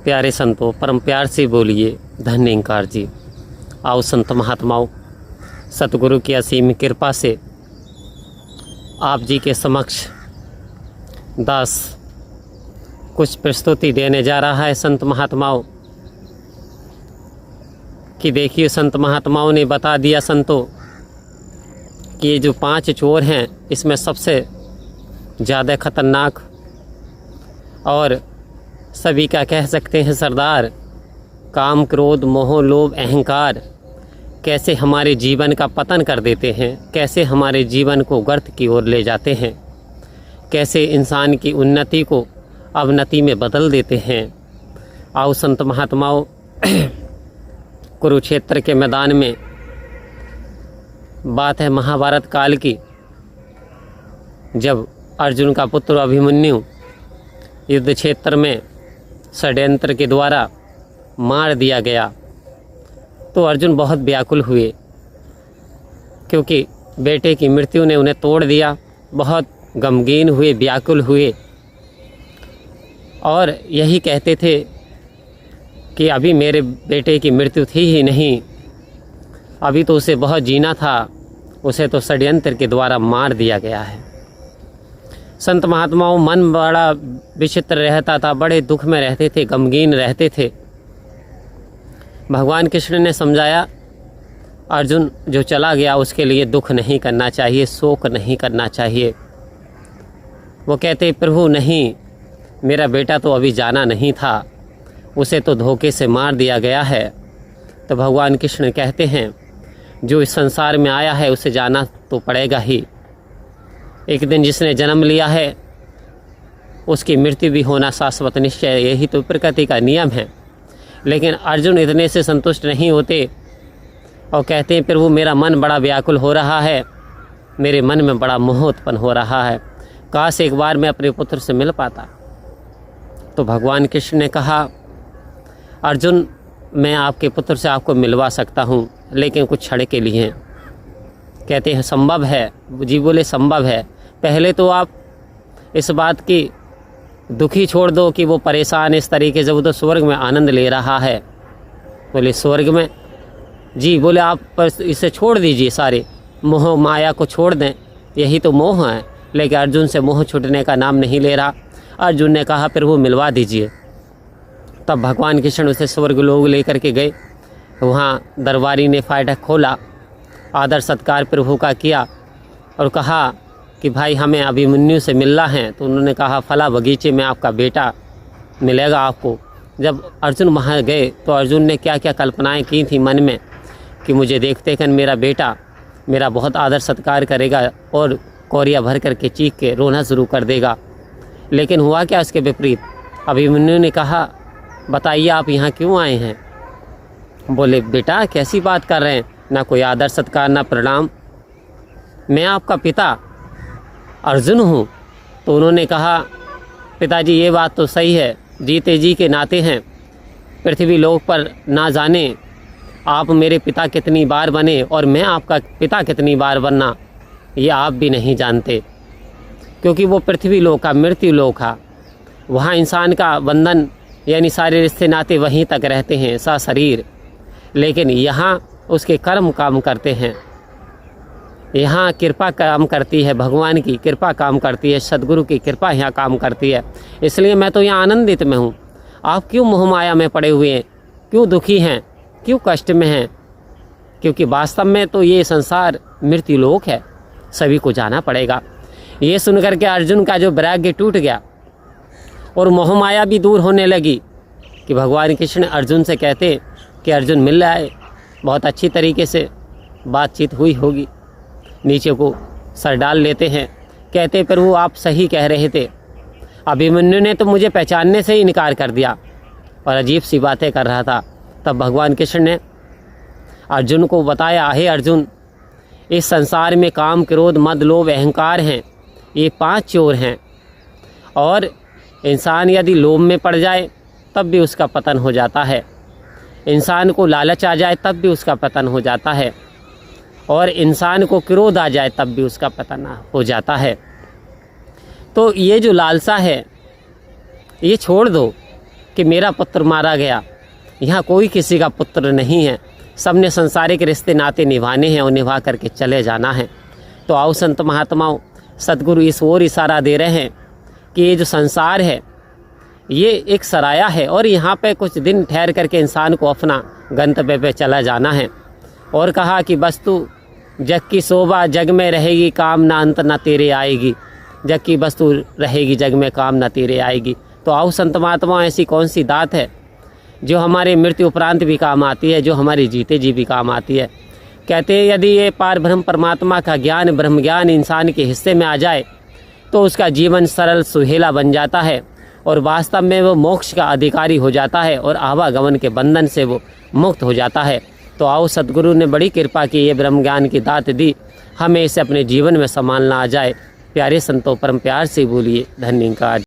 प्यारे संतों, परम प्यार से बोलिए धन्य इंकार जी। आओ संत महात्माओं, सतगुरु की असीम कृपा से आप जी के समक्ष दास कुछ प्रस्तुति देने जा रहा है। संत महात्माओं कि देखिए, संत महात्माओं ने बता दिया संतों कि ये जो 5 चोर हैं, इसमें सबसे ज़्यादा खतरनाक और सभी का कह सकते हैं सरदार काम, क्रोध, मोह, लोभ, अहंकार कैसे हमारे जीवन का पतन कर देते हैं, कैसे हमारे जीवन को गर्त की ओर ले जाते हैं, कैसे इंसान की उन्नति को अवनति में बदल देते हैं। आओ संत महात्माओं, कुरुक्षेत्र के मैदान में बात है महाभारत काल की, जब अर्जुन का पुत्र अभिमन्यु युद्ध क्षेत्र में षड्यंत्र के द्वारा मार दिया गया तो अर्जुन बहुत व्याकुल हुए, क्योंकि बेटे की मृत्यु ने उन्हें तोड़ दिया। बहुत गमगीन हुए, व्याकुल हुए और यही कहते थे कि अभी मेरे बेटे की मृत्यु थी ही नहीं, अभी तो उसे बहुत जीना था, उसे तो षड्यंत्र के द्वारा मार दिया गया है। संत महात्माओं, मन बड़ा विचित्र रहता था, बड़े दुख में रहते थे, गमगीन रहते थे। भगवान कृष्ण ने समझाया, अर्जुन जो चला गया उसके लिए दुख नहीं करना चाहिए, शोक नहीं करना चाहिए। वो कहते, प्रभु नहीं, मेरा बेटा तो अभी जाना नहीं था, उसे तो धोखे से मार दिया गया है। तो भगवान कृष्ण कहते हैं, जो इस संसार में आया है उसे जाना तो पड़ेगा ही। एक दिन जिसने जन्म लिया है उसकी मृत्यु भी होना शाश्वत निश्चय है, यही तो प्रकृति का नियम है। लेकिन अर्जुन इतने से संतुष्ट नहीं होते और कहते हैं, प्रभु मेरा मन बड़ा व्याकुल हो रहा है, मेरे मन में बड़ा मोह उत्पन्न हो रहा है, काश एक बार मैं अपने पुत्र से मिल पाता। तो भगवान कृष्ण ने कहा, अर्जुन मैं आपके पुत्र से आपको मिलवा सकता हूँ, लेकिन कुछ क्षण के लिए। कहते हैं संभव है? जी बोले संभव है। पहले तो आप इस बात की दुखी छोड़ दो कि वो परेशान इस तरीके से, वो तो स्वर्ग में आनंद ले रहा है। बोले स्वर्ग में? जी बोले आप इसे छोड़ दीजिए, सारे मोह माया को छोड़ दें, यही तो मोह है। लेकिन अर्जुन से मोह छूटने का नाम नहीं ले रहा। अर्जुन ने कहा, प्रभु मिलवा दीजिए। तब भगवान कृष्ण उसे स्वर्ग लोग लेकर के गए। वहाँ दरबारी ने फाटक खोला, आदर सत्कार प्रभु का किया और कहा कि भाई हमें अभिमन्यु से मिलना है। तो उन्होंने कहा, फला बगीचे में आपका बेटा मिलेगा आपको। जब अर्जुन वहाँ गए तो अर्जुन ने क्या क्या कल्पनाएं की थी मन में कि मुझे देखते कि मेरा बेटा मेरा बहुत आदर सत्कार करेगा और कौरिया भर करके चीख के रोना शुरू कर देगा। लेकिन हुआ क्या इसके विपरीत। अभिमन्यु ने कहा, बताइए आप यहाँ क्यों आए हैं? बोले, बेटा कैसी बात कर रहे हैं, ना कोई आदर सत्कार ना प्रणाम, मैं आपका पिता अर्जुन हूँ। तो उन्होंने कहा, पिताजी ये बात तो सही है, जीते जी के नाते हैं, पृथ्वी लोक पर ना जाने आप मेरे पिता कितनी बार बने और मैं आपका पिता कितनी बार बनना, ये आप भी नहीं जानते। क्योंकि वो पृथ्वी लोक का मृत्यु लोक है, वहाँ इंसान का बंधन यानी सारे रिश्ते नाते वहीं तक रहते हैं, सा शरीर। लेकिन यहाँ उसके कर्म काम करते हैं, यहाँ कृपा काम करती है, भगवान की कृपा काम करती है, सदगुरु की कृपा यहाँ काम करती है। इसलिए मैं तो यहाँ आनंदित में हूँ। आप क्यों मोह माया में पड़े हुए हैं, क्यों दुखी हैं, क्यों कष्ट में हैं? क्योंकि वास्तव में तो ये संसार मृत्यु लोक है, सभी को जाना पड़ेगा। ये सुनकर के अर्जुन का जो वैराग्य टूट गया और मोह माया भी दूर होने लगी कि भगवान कृष्ण अर्जुन से कहते कि अर्जुन मिल रहा है, बहुत अच्छी तरीके से बातचीत हुई होगी। नीचे को सर डाल लेते हैं, कहते प्रभु आप सही कह रहे थे, अभिमन्यु ने तो मुझे पहचानने से ही इनकार कर दिया और अजीब सी बातें कर रहा था। तब भगवान कृष्ण ने अर्जुन को बताया, हे अर्जुन, इस संसार में काम, क्रोध, मद, लोभ, अहंकार हैं, ये 5 चोर हैं और इंसान यदि लोभ में पड़ जाए तब भी उसका पतन हो जाता है, इंसान को लालच आ जाए तब भी उसका पतन हो जाता है और इंसान को क्रोध आ जाए तब भी उसका पतन हो जाता है। तो ये जो लालसा है ये छोड़ दो, कि मेरा पुत्र मारा गया। यहाँ कोई किसी का पुत्र नहीं है, सबने संसारिक रिश्ते नाते निभाने हैं और निभा करके चले जाना है। तो आओ संत महात्माओं, सदगुरु इस ओर इशारा दे रहे हैं कि ये जो संसार है ये एक सराया है और यहाँ पे कुछ दिन ठहर करके इंसान को अपना गंतव्य पे चला जाना है। और कहा कि वस्तु जग की शोभा जग में रहेगी, काम ना अंत ना तेरे आएगी। जग की वस्तु रहेगी जग में, काम ना तेरे आएगी। तो आओ संत महात्मा, ऐसी कौन सी दात है जो हमारे मृत्यु उपरांत भी काम आती है, जो हमारे जीते जी भी काम आती है। कहते हैं यदि ये पार ब्रह्म परमात्मा का ज्ञान, ब्रह्म ज्ञान इंसान के हिस्से में आ जाए तो उसका जीवन सरल सुहेला बन जाता है और वास्तव में वो मोक्ष का अधिकारी हो जाता है और आवागमन के बंधन से वो मुक्त हो जाता है। तो आओ, सदगुरु ने बड़ी कृपा की, ये ब्रह्म ज्ञान की दात दी, हमें इसे अपने जीवन में संभालना आ जाए। प्यारे संतों, परम प्यार से बोलिए धन्यवाद।